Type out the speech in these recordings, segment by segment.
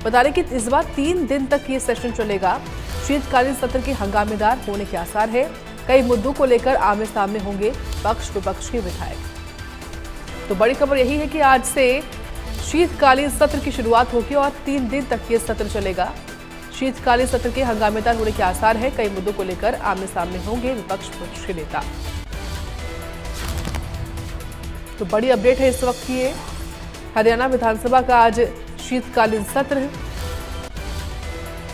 बता दें कि इस बार 3 दिन तक ये सेशन चलेगा। शीतकालीन सत्र के हंगामेदार होने के आसार है। कई मुद्दों को लेकर आमने सामने होंगे पक्ष विपक्ष के विधायक। तो बड़ी खबर यही है कि आज से शीतकालीन सत्र की शुरुआत होगी और 3 दिन तक ये सत्र चलेगा। शीतकालीन सत्र के हंगामेदार होने के आसार है। कई मुद्दों को लेकर आमने सामने होंगे विपक्ष पक्ष के नेता। तो बड़ी अपडेट है इस वक्त की ये। हरियाणा विधानसभा का आज शीतकालीन सत्र है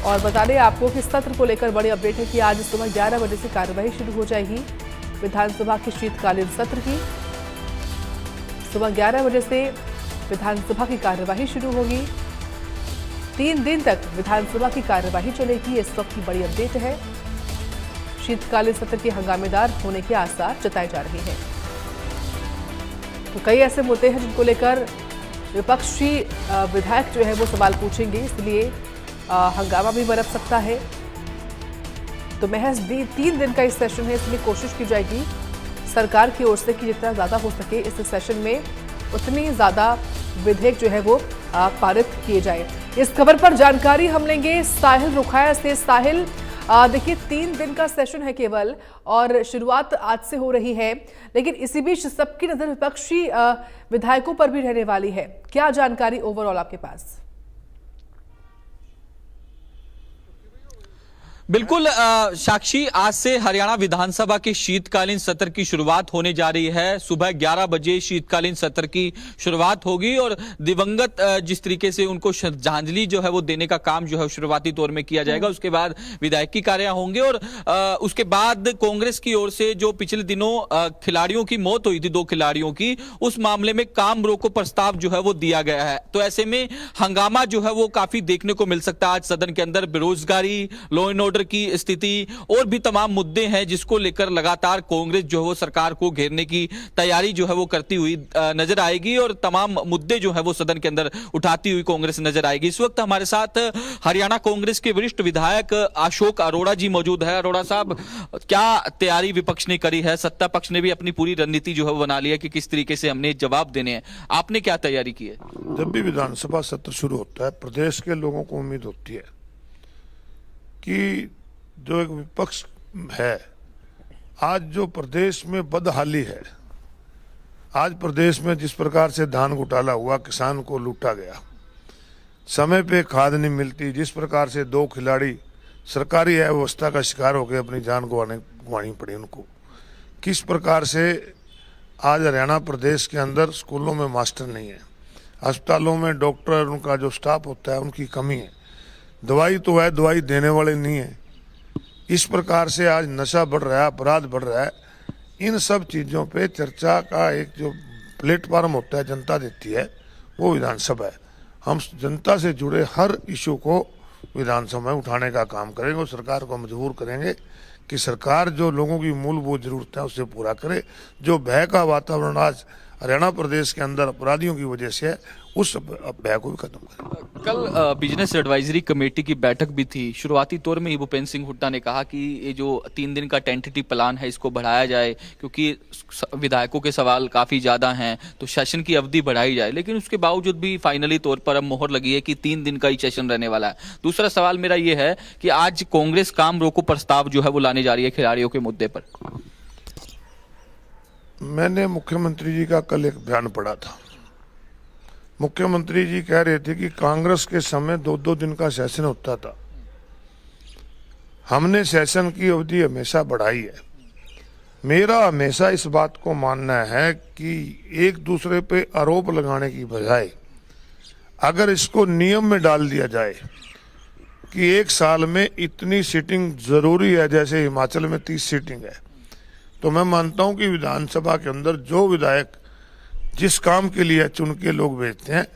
और बता दें आपको कि सत्र को लेकर बड़ी अपडेट है कि आज सुबह 11 बजे से कार्यवाही शुरू हो जाएगी विधानसभा के शीतकालीन सत्र की। सुबह 11 बजे से विधानसभा की कार्यवाही शुरू होगी। 3 दिन तक विधानसभा की कार्यवाही चलेगी। इस वक्त की बड़ी अपडेट है। शीतकालीन सत्र के हंगामेदार होने के आसार जताए जा रहे हैं। तो कई ऐसे मुद्दे हैं जिनको लेकर विपक्षी विधायक जो है वो सवाल पूछेंगे, इसलिए हंगामा भी बरप सकता है। तो महज 3 दिन का इस सेशन है, इसलिए कोशिश की जाएगी सरकार की ओर से कि जितना ज़्यादा हो सके इस सेशन में उतनी ज़्यादा विधेयक जो है वो पारित किए जाए। इस खबर पर जानकारी हम लेंगे साहिल रुखाया से। साहिल, देखिए 3 दिन का सेशन है केवल और शुरुआत आज से हो रही है, लेकिन इसी बीच सबकी नजर विपक्षी विधायकों पर भी रहने वाली है। क्या जानकारी ओवरऑल आपके पास? बिल्कुल साक्षी, आज से हरियाणा विधानसभा के शीतकालीन सत्र की शुरुआत होने जा रही है। सुबह 11 बजे शीतकालीन सत्र की शुरुआत होगी और दिवंगत जिस तरीके से उनको श्रद्धांजलि जो है वो देने का काम जो है शुरुआती तौर में किया जाएगा। उसके बाद विधायकी कार्य होंगे और उसके बाद कांग्रेस की ओर से जो पिछले दिनों खिलाड़ियों की मौत हुई थी, 2 खिलाड़ियों की, उस मामले में काम रोको प्रस्ताव जो है वो दिया गया है। तो ऐसे में हंगामा जो है वो काफी देखने को मिल सकता है आज सदन के अंदर। बेरोजगारी, लॉ एंड ऑर्डर की स्थिति और भी तमाम मुद्दे हैं जिसको लेकर लगातार कांग्रेस जो है वो सरकार को घेरने की तैयारी जो है वो करती हुई नजर आएगी और तमाम मुद्दे जो है वो सदन के अंदर उठाती हुई कांग्रेस नजर आएगी। इस वक्त हमारे साथ हरियाणा कांग्रेस के वरिष्ठ विधायक अशोक अरोड़ा जी मौजूद है। अरोड़ा साहब, क्या तैयारी विपक्ष ने करी है? सत्ता पक्ष ने भी अपनी पूरी रणनीति जो है वो बना ली है कि किस तरीके से हमने जवाब देने हैं। आपने क्या तैयारी की है? जब भी विधानसभा सत्र शुरू होता है, प्रदेश के लोगों को उम्मीद होती है कि जो एक विपक्ष है, आज जो प्रदेश में बदहाली है, आज प्रदेश में जिस प्रकार से धान घोटाला हुआ, किसान को लूटा गया, समय पे खाद नहीं मिलती, जिस प्रकार से 2 खिलाड़ी सरकारी अव्यवस्था का शिकार हो गए, अपनी जान गंवानी पड़ी उनको, किस प्रकार से आज हरियाणा प्रदेश के अंदर स्कूलों में मास्टर नहीं है, अस्पतालों में डॉक्टर, उनका जो स्टाफ होता है उनकी कमी है, दवाई तो है, दवाई देने वाले नहीं है। इस प्रकार से आज नशा बढ़ रहा है, अपराध बढ़ रहा है। इन सब चीज़ों पे चर्चा का एक जो प्लेटफॉर्म होता है, जनता देती है, वो विधानसभा है। हम जनता से जुड़े हर इशू को विधानसभा में उठाने का काम करेंगे और सरकार को मजबूर करेंगे कि सरकार जो लोगों की मूलभूत जरूरत है उसे पूरा करे। जो भय का वातावरण आज हरियाणा प्रदेश के अंदर अपराधियों की वजह से है, उस भय को भी खत्म करें। कल बिजनेस एडवाइजरी कमेटी की बैठक भी थी। शुरुआती तौर में ही भूपेंद्र सिंह हुड्डा ने कहा कि ये जो 3 दिन का टेंटेटिव प्लान है इसको बढ़ाया जाए, क्योंकि विधायकों के सवाल काफी ज्यादा हैं, तो सेशन की अवधि बढ़ाई जाए। लेकिन उसके बावजूद भी फाइनली तौर पर अब मोहर लगी है कि 3 दिन का ही सेशन रहने वाला है। दूसरा सवाल मेरा ये है कि आज कांग्रेस काम रोको प्रस्ताव जो है वो लाने जा रही है खिलाड़ियों के मुद्दे पर। मैंने मुख्यमंत्री जी का कल एक बयान पढ़ा था। मुख्यमंत्री जी कह रहे थे कि कांग्रेस के समय 2-2 दिन का सेशन होता था, हमने सेशन की अवधि हमेशा बढ़ाई है। मेरा हमेशा इस बात को मानना है कि एक दूसरे पे आरोप लगाने की बजाय अगर इसको नियम में डाल दिया जाए कि 1 साल में इतनी सीटिंग जरूरी है, जैसे हिमाचल में 30 सीटिंग है, तो मैं मानता हूं कि विधानसभा के अंदर जो विधायक जिस काम के लिए चुन के लोग भेजते हैं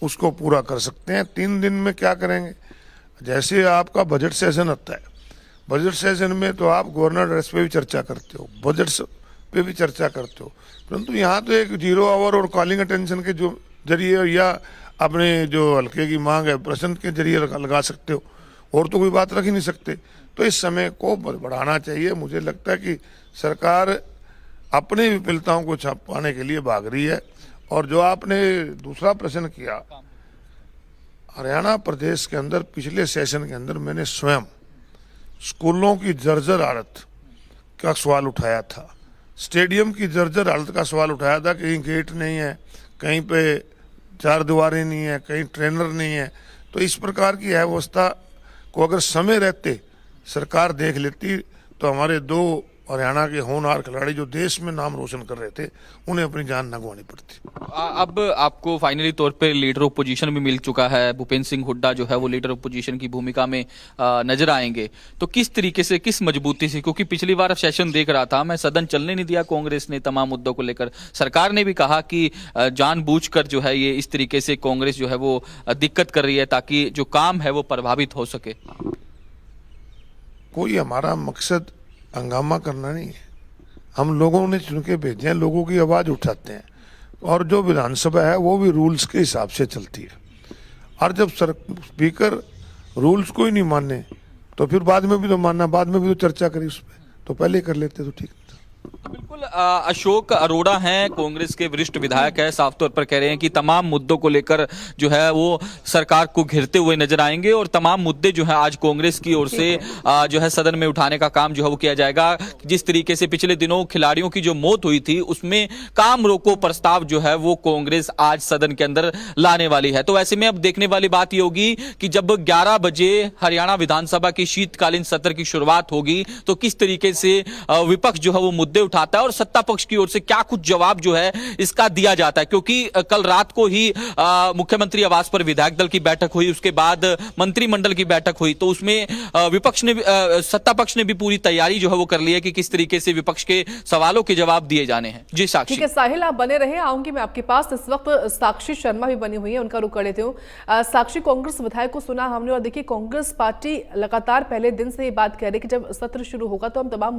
उसको पूरा कर सकते हैं। 3 दिन में क्या करेंगे? जैसे आपका बजट सेशन आता है, बजट सेशन में तो आप गवर्नर एड्रेस पे भी चर्चा करते हो, बजट पे भी चर्चा करते हो, परंतु यहाँ तो एक 0 आवर और कॉलिंग अटेंशन के जो जरिए या अपने जो हल्के की मांग है प्रश्न के जरिए लगा सकते हो, और तो कोई बात रख ही नहीं सकते। तो इस समय को बढ़ाना चाहिए। मुझे लगता है कि सरकार अपनी विफलताओं को छुपाने के लिए भाग रही है। और जो आपने दूसरा प्रश्न किया, हरियाणा प्रदेश के अंदर पिछले सेशन के अंदर मैंने स्वयं स्कूलों की जर्जर हालत का सवाल उठाया था, स्टेडियम की जर्जर हालत का सवाल उठाया था। कहीं गेट नहीं है, कहीं पे चार दीवारें नहीं है, कहीं ट्रेनर नहीं है। तो इस प्रकार की अव्यवस्था को अगर समय रहते सरकार देख लेती तो हमारे दो हरियाणा के होनहार खिलाड़ी जो देश में नाम रोशन कर रहे थे उन्हें अपनी जान न गंवानी पड़ती। अब आपको फाइनली तौर पे लीडर ऑफ पोजीशन भी मिल चुका है। भूपेंद्र सिंह हुड्डा जो है वो लीडर ऑफ पोजीशन की भूमिका में नजर आएंगे। तो किस तरीके से, किस मजबूती से, क्योंकि पिछली बार सेशन देख रहा था मैं, सदन चलने नहीं दिया कांग्रेस ने तमाम मुद्दों को लेकर। सरकार ने भी कहा कि जानबूझकर जो है ये इस तरीके से कांग्रेस जो है वो दिक्कत कर रही है ताकि जो काम है वो प्रभावित हो सके। कोई हमारा मकसद हंगामा करना नहीं है। हम लोगों ने चुन के भेजे हैं, लोगों की आवाज उठाते हैं और जो विधानसभा है वो भी रूल्स के हिसाब से चलती है। और जब स्पीकर रूल्स को ही नहीं माने तो फिर बाद में भी तो मानना, बाद में भी तो चर्चा करी उस पर, तो पहले कर लेते तो ठीक था। बिल्कुल अशोक अरोड़ा हैं, कांग्रेस के वरिष्ठ विधायक है, साफ तौर पर कह रहे हैं कि तमाम मुद्दों को लेकर जो है वो सरकार को घेरते हुए नजर आएंगे और तमाम मुद्दे जो है आज कांग्रेस की ओर से जो है सदन में उठाने का काम जो है वो किया जाएगा। जिस तरीके से पिछले दिनों खिलाड़ियों की जो मौत हुई थी उसमें काम रोको प्रस्ताव जो है वो कांग्रेस आज सदन के अंदर लाने वाली है। तो ऐसे में अब देखने वाली बात ये होगी कि जब 11 बजे हरियाणा विधानसभा की शीतकालीन सत्र की शुरुआत होगी तो किस तरीके से विपक्ष जो है वो मुद्दे उठाता है और सत्ता पक्ष की ओर से क्या कुछ जवाब जो है इसका दिया जाता है। क्योंकि कल रात को ही मुख्यमंत्री आवास पर विधायक दल की बैठक हुई, उसके बाद मंत्रिमंडल की बैठक हुई, तो उसमें विपक्ष ने सत्ता पक्ष ने भी पूरी तैयारी जो है वो कर ली है कि किस तरीके से विपक्ष के सवालों के जवाब दिए जाने हैं। जी साक्षी। ठीक है साहिल, आप बने रहे, आऊंगी मैं आपके पास। इस वक्त साक्षी शर्मा भी बनी हुई है, उनका रुख कर लेते हूँ। साक्षी, कांग्रेस विधायक को सुना हमने और देखिए कांग्रेस पार्टी लगातार पहले दिन से ये बात कह रही है कि जब सत्र शुरू होगा तो हम तमाम